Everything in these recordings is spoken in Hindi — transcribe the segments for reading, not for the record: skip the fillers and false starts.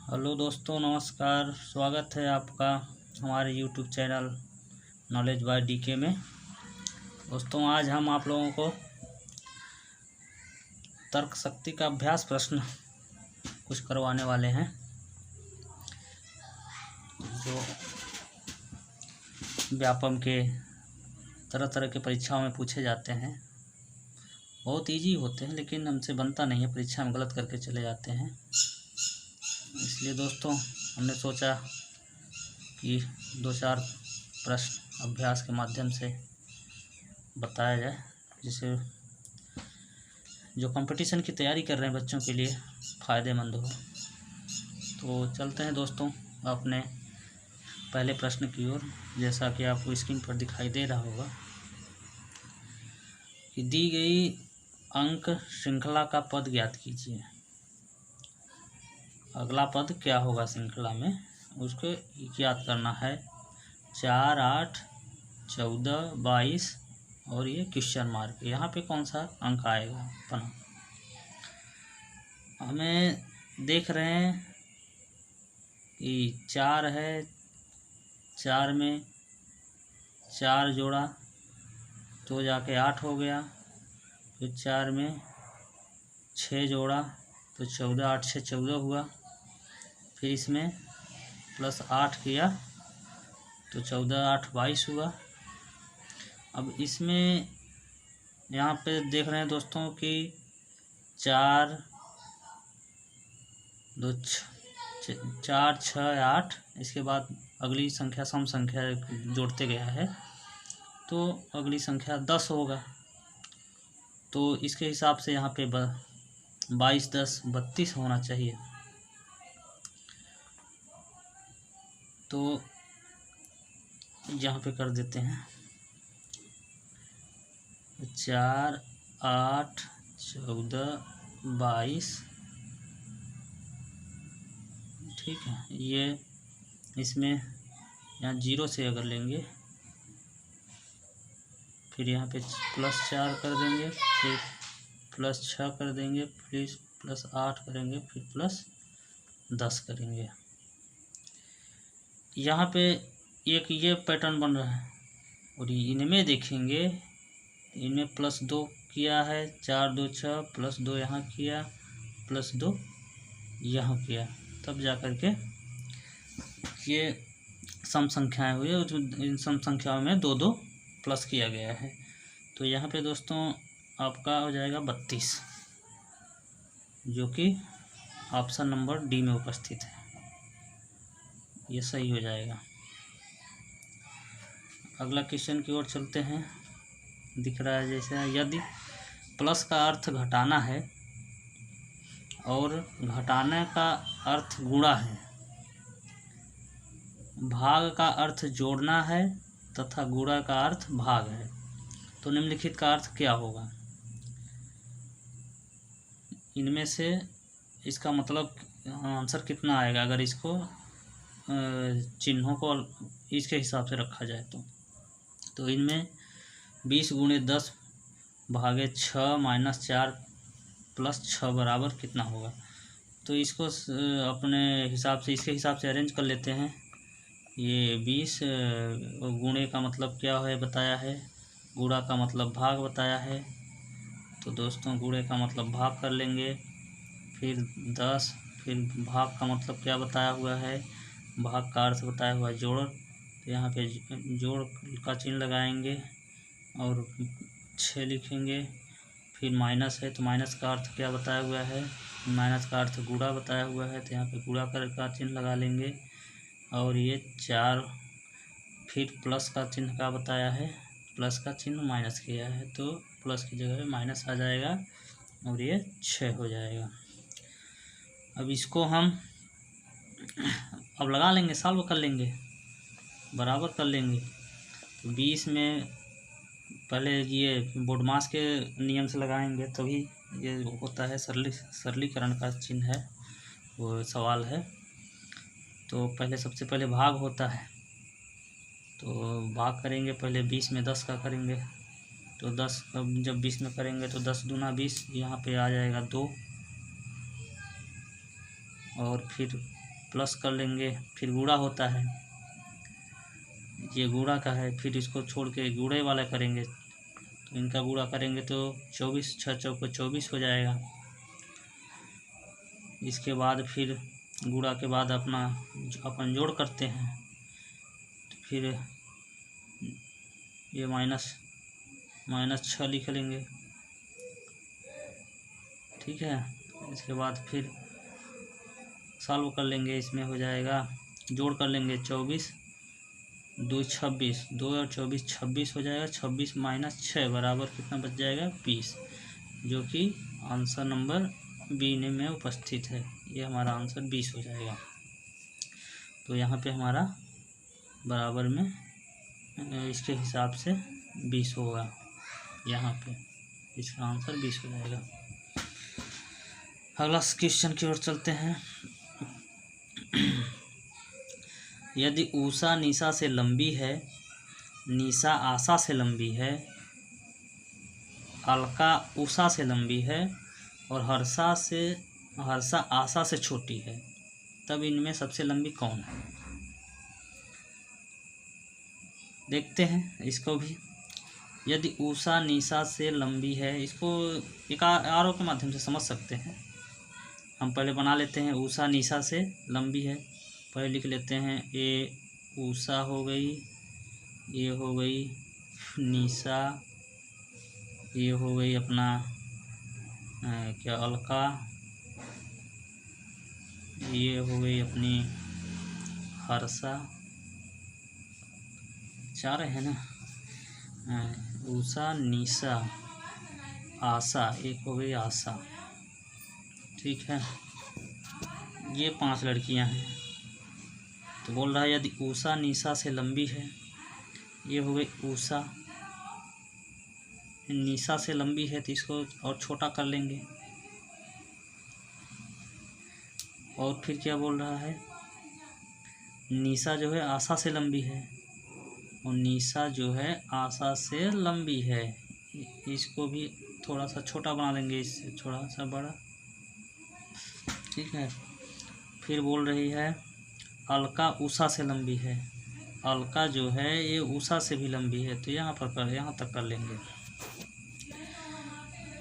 हेलो दोस्तों, नमस्कार। स्वागत है आपका हमारे YouTube channel knowledge by DK में। दोस्तों, आज हम आप लोगों को तर्क शक्ति का अभ्यास प्रश्न कुछ करवाने वाले हैं जो व्यापम के तरह तरह के परीक्षाओं में पूछे जाते हैं। बहुत इजी होते हैं लेकिन हमसे बनता नहीं है, परीक्षा में गलत करके चले जाते हैं। इसलिए दोस्तों हमने सोचा कि दो चार प्रश्न अभ्यास के माध्यम से बताया जाए, जिससे जो कंपटीशन की तैयारी कर रहे हैं बच्चों के लिए फ़ायदेमंद हो। तो चलते हैं दोस्तों अपने पहले प्रश्न की ओर। जैसा कि आपको स्क्रीन पर दिखाई दे रहा होगा कि दी गई अंक श्रृंखला का पद ज्ञात कीजिए। अगला पद क्या होगा श्रृंखला में, उसको ज्ञात करना है। 4, 8, 14, 22 और ये क्वेश्चन मार्क। यहाँ पे कौन सा अंक आएगा अपना, हमें देख रहे हैं कि 4 है। 4 में 4 जोड़ा तो जाके 8 हो गया। फिर 4 में 6 जोड़ा तो 14, 8 से 14 हुआ। फिर इसमें प्लस 8 किया तो 14, 8, 22 हुआ। अब इसमें यहाँ पे देख रहे हैं दोस्तों कि 4, 2, 4, 6, 8, इसके बाद अगली संख्या सम संख्या जोड़ते गया है तो अगली संख्या 10 होगा। तो इसके हिसाब से यहाँ पे 22, 10, 32 होना चाहिए। तो यहाँ पे कर देते हैं 4, 8, 14, 22। ठीक है, ये इसमें यहाँ 0 से अगर लेंगे, फिर यहाँ पे +4 कर देंगे, फिर +6 कर देंगे, फिर +8 करेंगे, फिर +10 करेंगे। यहाँ पे एक ये पैटर्न बन रहा है। और इनमें देखेंगे, इनमें +2 किया है। 4, 2, 6 +2 यहाँ किया, +2 यहाँ किया, तब जा कर के ये सम संख्याएं हुई और इन सम संख्याओं में 2, 2 प्लस किया गया है। तो यहाँ पे दोस्तों आपका हो जाएगा 32, जो कि ऑप्शन नंबर डी में उपस्थित है। ये सही हो जाएगा। अगला क्वेश्चन की ओर चलते हैं। दिख रहा है जैसे, यदि प्लस का अर्थ घटाना है और घटाने का अर्थ गुणा है, भाग का अर्थ जोड़ना है तथा गुणा का अर्थ भाग है, तो निम्नलिखित का अर्थ क्या होगा। इनमें से इसका मतलब आंसर कितना आएगा अगर इसको चिन्हों को इसके हिसाब से रखा जाए तो इनमें 20 × 10 भागे 6 - 4 + 6 बराबर कितना होगा। तो इसको अपने हिसाब से इसके हिसाब से अरेंज कर लेते हैं। ये 20 गुणे का मतलब क्या है बताया है, गुणा का मतलब भाग बताया है। तो दोस्तों गुणे का मतलब भाग कर लेंगे, फिर 10, फिर भाग का मतलब क्या बताया हुआ है, भाग का अर्थ बताया हुआ है जोड़। तो यहाँ पे जोड़ का चिन्ह लगाएंगे और 6 लिखेंगे। फिर माइनस है तो माइनस का अर्थ क्या बताया हुआ है, माइनस का अर्थ गुणा बताया हुआ है, तो यहाँ पे गुणा कर का चिन्ह लगा लेंगे। और ये 4, फिर प्लस का चिन्ह का बताया है, प्लस का चिन्ह माइनस किया है तो प्लस की जगह माइनस आ जाएगा और ये 6 हो जाएगा। अब इसको हम अब लगा लेंगे, सॉल्व कर लेंगे, बराबर कर लेंगे। तो 20 में पहले ये बोडमास के नियम से लगाएंगे तभी ये होता है, सरलीकरण का चिन्ह है, वो सवाल है। तो पहले सबसे पहले भाग होता है, तो भाग करेंगे पहले 20 में 10 का करेंगे तो 10, जब 20 में करेंगे तो 10 दूना 20, यहाँ पे आ जाएगा 2। और फिर प्लस कर लेंगे, फिर गुणा होता है, ये गुणा का है, फिर इसको छोड़ के गुणे वाला करेंगे, तो इनका गुणा करेंगे तो 24, 6 चौको 24 हो जाएगा। इसके बाद फिर गुणा के बाद अपन जोड़ करते हैं, तो फिर ये माइनस 6 लिख लेंगे, ठीक है। इसके बाद फिर सॉल्व कर लेंगे, इसमें हो जाएगा, जोड़ कर लेंगे 24 2 26, 2 और 24 26 हो जाएगा। 26 माइनस 6 बराबर कितना बच जाएगा 20, जो कि आंसर नंबर बी में उपस्थित है। ये हमारा आंसर 20 हो जाएगा। तो यहाँ पे हमारा बराबर में इसके हिसाब से 20 होगा, यहाँ पे इसका आंसर 20 हो जाएगा। अगला क्वेश्चन की ओर चलते हैं। यदि उषा निशा से लंबी है, निशा आशा से लंबी है, अलका उषा से लंबी है और हर्षा आशा से छोटी है, तब इनमें सबसे लंबी कौन है? देखते हैं इसको भी। यदि उषा निशा से लंबी है, इसको एक आरो के माध्यम से समझ सकते हैं। हम पहले बना लेते हैं, उषा निशा से लंबी है, पहले लिख लेते हैं, ये उषा हो गई, ये हो गई निशा, ये हो गई अपना क्या अलका, ये हो गई अपनी हर्षा, चार है ना, उषा निशा आशा, एक हो गई आशा, ठीक है। ये 5 लड़कियां हैं। तो बोल रहा है यदि उषा निशा से लंबी है, ये हो गई उषा, निशा से लंबी है तो इसको और छोटा कर लेंगे। और फिर क्या बोल रहा है, निशा जो है आशा से लंबी है और निशा जो है आशा से लंबी है, इसको भी थोड़ा सा छोटा बना लेंगे, इससे थोड़ा सा बड़ा, ठीक है। फिर बोल रही है अलका उषा से लंबी है, अलका जो है ये उषा से भी लंबी है, तो यहाँ तक कर लेंगे।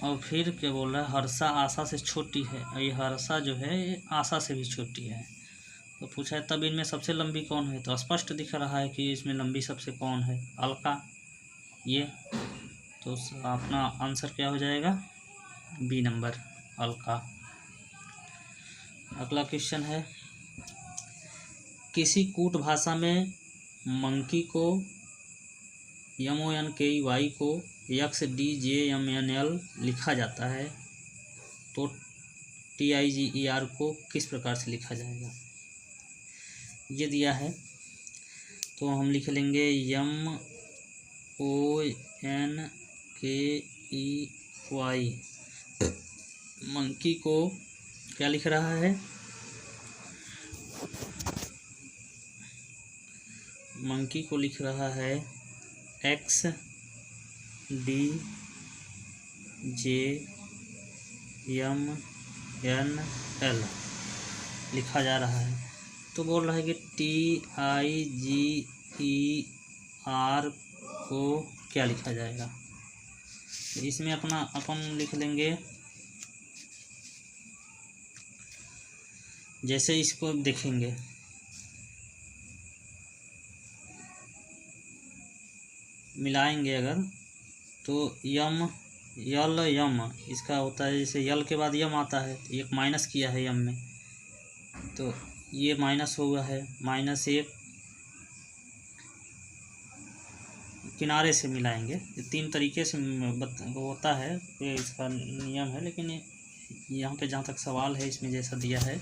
और फिर क्या बोल रहा है हर्षा आशा से छोटी है, और ये हर्षा जो है ये आशा से भी छोटी है। तो पूछा है तब इनमें सबसे लंबी कौन है, तो स्पष्ट दिख रहा है कि इसमें लंबी सबसे कौन है, अलका, ये। तो अपना आंसर क्या हो जाएगा, बी नंबर, अलका। अगला क्वेश्चन है, किसी कूट भाषा में मंकी को MONKEY को XDJMNL लिखा जाता है, तो TIGER को किस प्रकार से लिखा जाएगा? ये दिया है तो हम लिख लेंगे MONKEY। मंकी को क्या लिख रहा है, मंकी को लिख रहा है XDJMNL लिखा जा रहा है। तो बोल रहा है कि TIGER को क्या लिखा जाएगा? इसमें अपन लिख लेंगे, जैसे इसको देखेंगे मिलाएंगे अगर, तो यम इसका होता है, जैसे यल के बाद यम आता है, तो एक माइनस किया है यम में, तो ये माइनस हुआ है, -1 किनारे से मिलाएंगे। 3 तरीके से होता है, ये इसका नियम है, लेकिन यहाँ पे जहाँ तक सवाल है इसमें जैसा दिया है,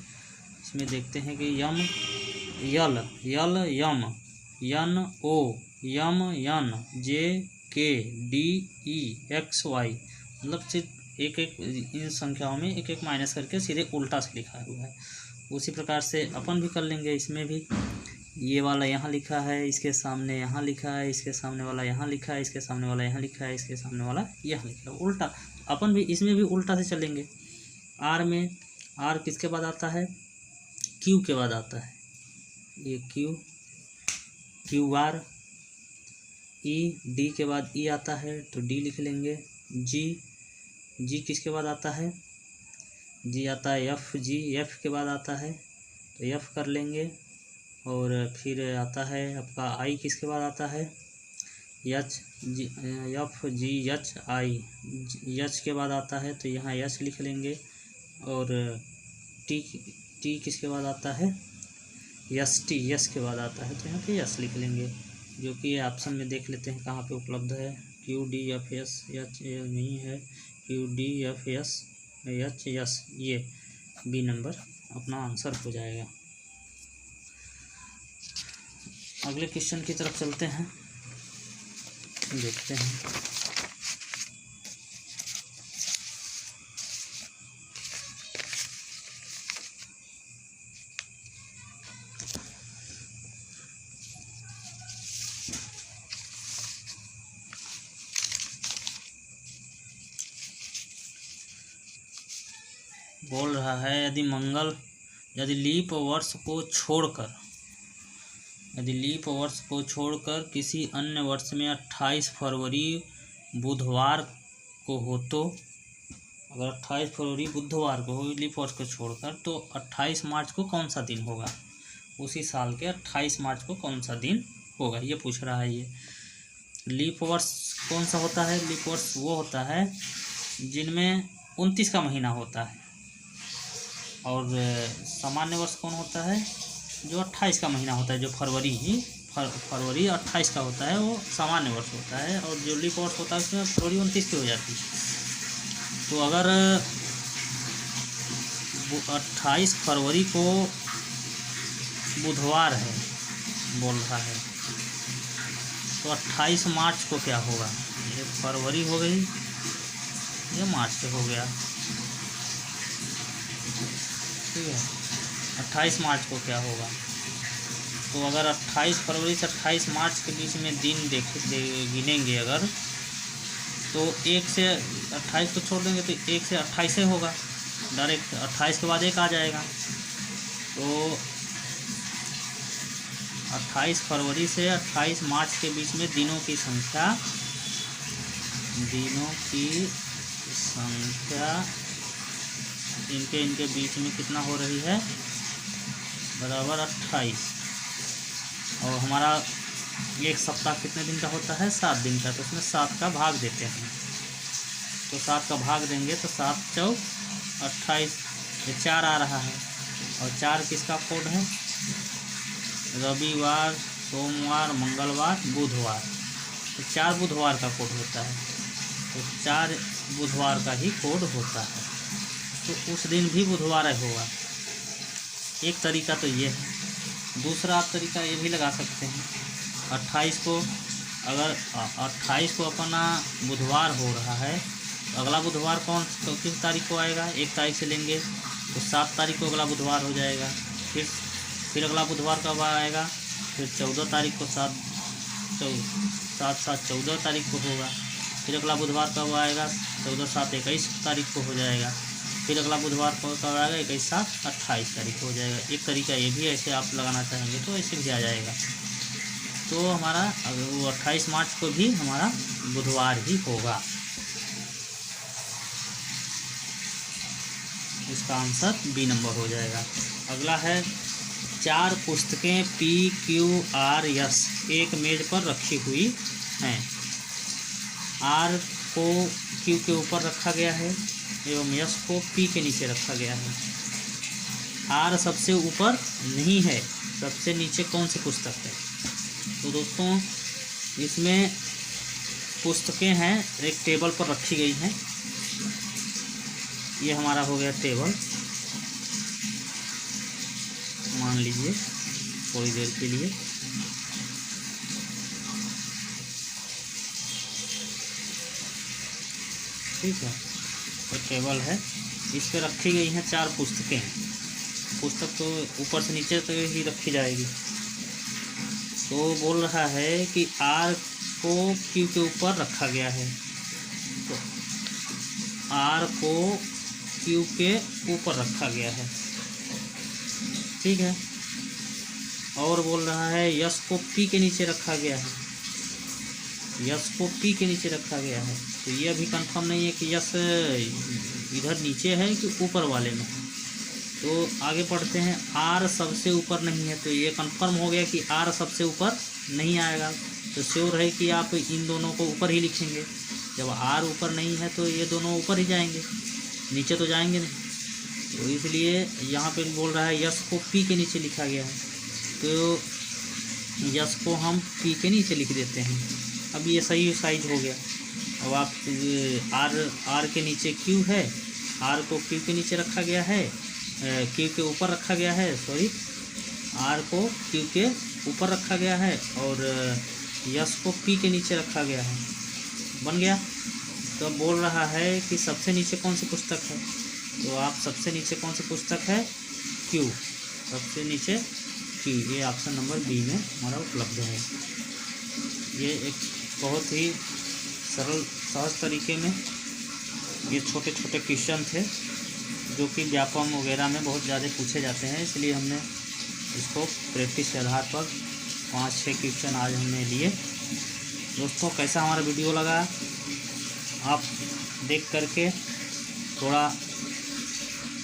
इसमें देखते हैं कि यम यल यम NO यम JKDEXY, मतलब सिर्फ एक इन संख्याओं में एक माइनस करके सीधे उल्टा से लिखा हुआ है। उसी प्रकार से अपन भी कर लेंगे, इसमें भी ये वाला यहाँ लिखा है, इसके सामने यहाँ लिखा है, इसके सामने वाला यहाँ लिखा है, इसके सामने वाला यहाँ लिखा है, इसके सामने वाला यहाँ लिखा है, उल्टा। अपन भी इसमें भी उल्टा से चलेंगे। आर में, आर किसके बाद आता है, क्यू के बाद आता है, ये क्यू आर। ई, डी के बाद ई आता है तो डी लिख लेंगे। जी किसके बाद आता है, जी आता है एफ, जी एफ के बाद आता है तो एफ कर लेंगे। और फिर आता है आपका आई, किसके बाद आता है, H, G F G H I, H के बाद आता है तो यहाँ एच लिख लेंगे। और टी किसके बाद आता है, एस टी, एस के बाद आता है तो यहाँ पे एस लिख लेंगे, जो कि ये ऑप्शन में देख लेते हैं कहाँ पे उपलब्ध है। Q D F S H नहीं है, Q D F S H S, ये बी नंबर अपना आंसर हो जाएगा। अगले क्वेश्चन की तरफ चलते हैं, देखते हैं। बोल रहा है यदि लीप वर्ष को छोड़कर किसी अन्य वर्ष में 28 फरवरी बुधवार को हो तो, अगर 28 फरवरी बुधवार को हो लीप वर्ष को छोड़कर, तो 28 मार्च को कौन सा दिन होगा, उसी साल के 28 मार्च को कौन सा दिन होगा, ये पूछ रहा है। ये लीप वर्ष कौन सा होता है, लीप वर्ष वो होता है जिनमें 29 का महीना होता है। और सामान्य वर्ष कौन होता है, जो 28 का महीना होता है, जो फरवरी 28 का होता है वो सामान्य वर्ष होता है। और जो लीप वर्ष होता है उसमें फरवरी 29 की हो जाती है। तो अगर 28 फरवरी को बुधवार है बोल रहा है, तो 28 मार्च को क्या होगा, ये फरवरी हो गई, ये मार्च से हो गया, ठीक है। 28 मार्च को क्या होगा, तो अगर 28 फरवरी से 28 मार्च के बीच में दिन गिनेंगे अगर, तो 1 से 28 को छोड़ देंगे तो 1 से 28 होगा, डायरेक्ट 28 के बाद 1 आ जाएगा। तो 28 फरवरी से 28 मार्च के बीच में दिनों की संख्या इनके बीच में कितना हो रही है, बराबर 28। और हमारा एक सप्ताह कितने दिन का होता है, 7 दिन का, तो उसमें 7 का भाग देते हैं। तो 7 का भाग देंगे तो 7 चौक 28, ये 4 आ रहा है। और 4 किसका कोड है, रविवार, सोमवार, मंगलवार, बुधवार, तो 4 बुधवार का कोड होता है, तो 4 बुधवार का ही कोड होता है, तो उस दिन भी बुधवार होगा। एक तरीका तो ये है। दूसरा आप तरीका ये भी लगा सकते हैं, 28 को अगर 28 को अपना बुधवार हो रहा है, तो अगला बुधवार किस तारीख को आएगा, 1 तारीख से लेंगे तो 7 तारीख को अगला बुधवार हो जाएगा। फिर अगला बुधवार कब आएगा, फिर 14 तारीख को 7 7 14 तारीख को होगा। फिर अगला बुधवार कब आएगा, 14 7 21 तारीख को हो जाएगा। फिर अगला बुधवार को कब आएगा, 21 7 28 तारीख को हो जाएगा। एक तरीका ये भी, ऐसे आप लगाना चाहेंगे तो ऐसे भी आ जाएगा। तो हमारा अगर वो 28 मार्च को भी हमारा बुधवार ही होगा। इसका आंसर बी नंबर हो जाएगा। अगला है 4 पुस्तकें PQRS एक मेज पर रखी हुई हैं। R को Q के ऊपर रखा गया है एवं S को P के नीचे रखा गया है। R सबसे ऊपर नहीं है, सबसे नीचे कौन सी पुस्तक है। तो दोस्तों इसमें पुस्तकें हैं, एक टेबल पर रखी गई हैं। ये हमारा हो गया टेबल, मान लीजिए थोड़ी देर के लिए। ठीक है, तो टेबल है, इस पे रखी गई हैं 4 पुस्तकें। पुस्तक तो ऊपर से नीचे तक ही रखी जाएगी। तो बोल रहा है कि R को Q के ऊपर रखा गया है, तो R को Q के ऊपर रखा गया है। ठीक है। और बोल रहा है यस को पी के नीचे रखा गया है, यस को पी के नीचे रखा गया है। तो ये अभी कंफर्म नहीं है कि यस इधर नीचे है कि ऊपर वाले में। तो आगे पढ़ते हैं। आर सबसे ऊपर नहीं है, तो ये कंफर्म हो गया कि आर सबसे ऊपर नहीं आएगा। तो श्योर है कि आप इन दोनों को ऊपर ही लिखेंगे। जब आर ऊपर नहीं है तो ये दोनों ऊपर ही जाएंगे, नीचे तो जाएंगे नहीं। तो इसलिए यहाँ पे बोल रहा है यस को पी के नीचे लिखा गया है, तो यस को हम पी के नीचे लिख देते हैं। अब ये सही साइज हो गया। अब आप आर के नीचे क्यू है, आर को क्यू के नीचे रखा गया है, क्यू के ऊपर रखा गया है, सॉरी आर को क्यू के ऊपर रखा गया है और यस को पी के नीचे रखा गया है। बन गया। तो अब बोल रहा है कि सबसे नीचे कौन सी पुस्तक है, तो आप सबसे नीचे कौन सी पुस्तक है, क्यू, सबसे नीचे क्यू। ये ऑप्शन नंबर बी में हमारा उपलब्ध है। ये एक बहुत ही सरल सहज तरीके में ये छोटे छोटे क्वेश्चन थे जो कि व्यापम वगैरह में बहुत ज़्यादा पूछे जाते हैं, इसलिए हमने इसको प्रैक्टिस के आधार पर 5-6 क्वेश्चन आज हमने लिए। दोस्तों कैसा हमारा वीडियो लगा, आप देख करके थोड़ा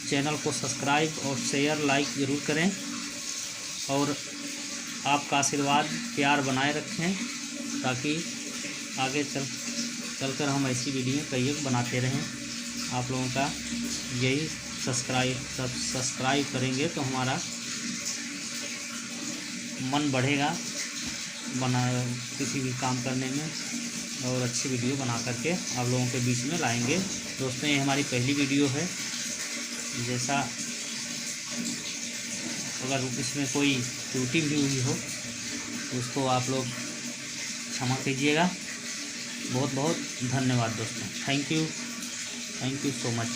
चैनल को सब्सक्राइब और शेयर लाइक ज़रूर करें और आपका आशीर्वाद प्यार बनाए रखें ताकि आगे चलकर हम ऐसी वीडियो कई बनाते रहें। आप लोगों का यही सब्सक्राइब करेंगे तो हमारा मन बढ़ेगा किसी भी काम करने में और अच्छी वीडियो बना करके आप लोगों के बीच में लाएंगे। दोस्तों ये हमारी पहली वीडियो है, जैसा अगर इसमें कोई त्रुटि भी हुई हो तो उसको आप लोग क्षमा कीजिएगा। बहुत बहुत धन्यवाद दोस्तों। Thank you so much.